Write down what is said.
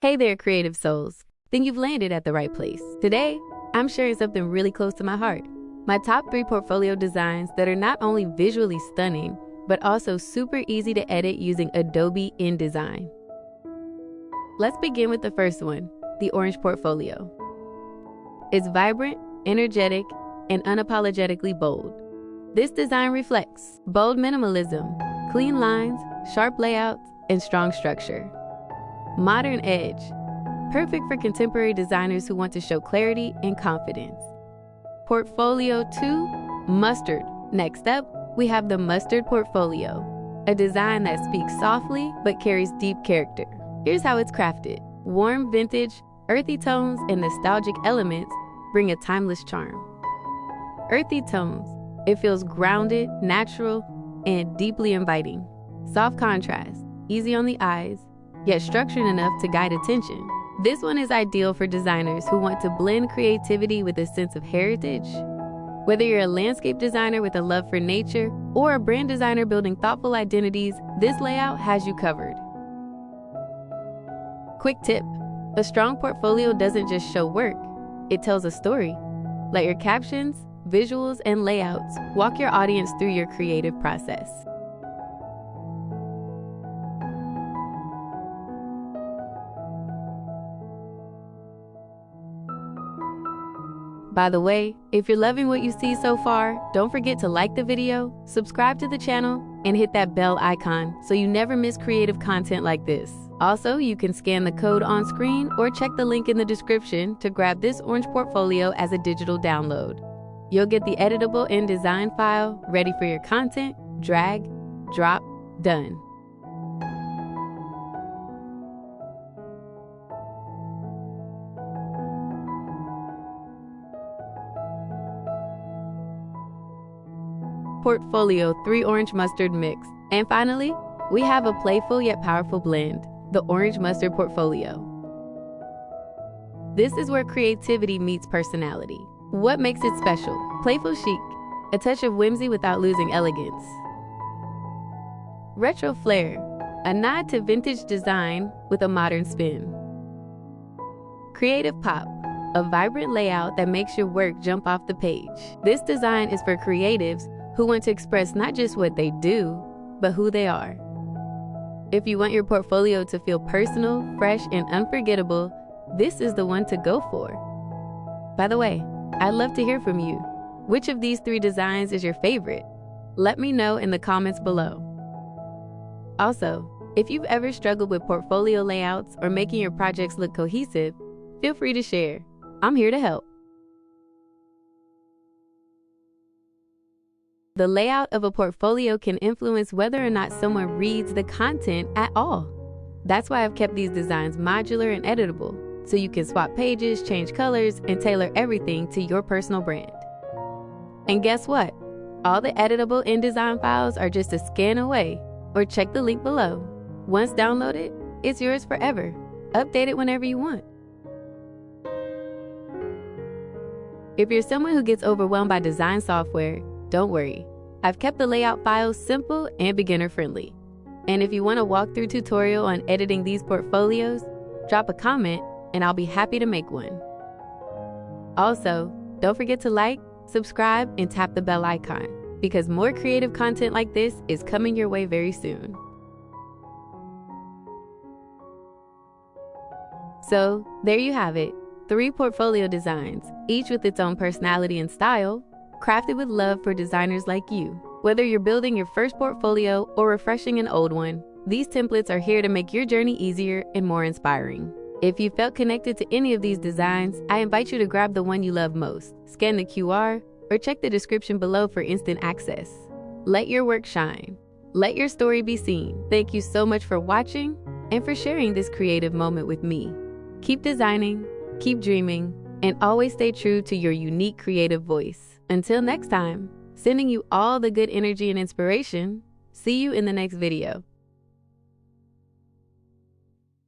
Hey there, creative souls. Then you've landed at the right place. Today, I'm sharing something really close to my heart. My top 3 portfolio designs that are not only visually stunning, but also super easy to edit using Adobe InDesign. Let's begin with the first one, the orange portfolio. It's vibrant, energetic, and unapologetically bold. This design reflects bold minimalism, clean lines, sharp layouts, and strong structure. Modern edge, perfect for contemporary designers who want to show clarity and confidence. Portfolio 2, mustard. Next up, we have the mustard portfolio, a design that speaks softly but carries deep character. Here's how it's crafted. Warm vintage, earthy tones, and nostalgic elements bring a timeless charm. Earthy tones, it feels grounded, natural, and deeply inviting. Soft contrast, easy on the eyes, yet structured enough to guide attention. This one is ideal for designers who want to blend creativity with a sense of heritage. Whether you're a landscape designer with a love for nature or a brand designer building thoughtful identities, this layout has you covered. Quick tip, a strong portfolio doesn't just show work, it tells a story. Let your captions, visuals, and layouts walk your audience through your creative process. By the way, if you're loving what you see so far, don't forget to like the video, subscribe to the channel, and hit that bell icon so you never miss creative content like this. Also, you can scan the code on screen or check the link in the description to grab this orange portfolio as a digital download. You'll get the editable InDesign file ready for your content, drag, drop, done. Portfolio 3 orange mustard mix. And finally, we have a playful yet powerful blend, the orange mustard portfolio. This is where creativity meets personality. What makes it special? Playful chic, a touch of whimsy without losing elegance. Retro flair, a nod to vintage design with a modern spin. Creative pop, a vibrant layout that makes your work jump off the page. This design is for creatives who want to express not just what they do, but who they are. If you want your portfolio to feel personal, fresh, and unforgettable, this is the one to go for. By the way, I'd love to hear from you. Which of these 3 designs is your favorite? Let me know in the comments below. Also, if you've ever struggled with portfolio layouts or making your projects look cohesive, feel free to share. I'm here to help. The layout of a portfolio can influence whether or not someone reads the content at all. That's why I've kept these designs modular and editable, so you can swap pages, change colors, and tailor everything to your personal brand. And guess what? All the editable InDesign files are just a scan away, or check the link below. Once downloaded, it's yours forever. Update it whenever you want. If you're someone who gets overwhelmed by design software, don't worry, I've kept the layout files simple and beginner-friendly. And if you want a walkthrough tutorial on editing these portfolios, drop a comment and I'll be happy to make one. Also, don't forget to like, subscribe, and tap the bell icon, because more creative content like this is coming your way very soon. So, there you have it, 3 portfolio designs, each with its own personality and style, crafted with love for designers like you. Whether you're building your first portfolio or refreshing an old one, these templates are here to make your journey easier and more inspiring. If you felt connected to any of these designs, I invite you to grab the one you love most, scan the QR, or check the description below for instant access. Let your work shine. Let your story be seen. Thank you so much for watching and for sharing this creative moment with me. Keep designing, keep dreaming, and always stay true to your unique creative voice. Until next time, sending you all the good energy and inspiration. See you in the next video.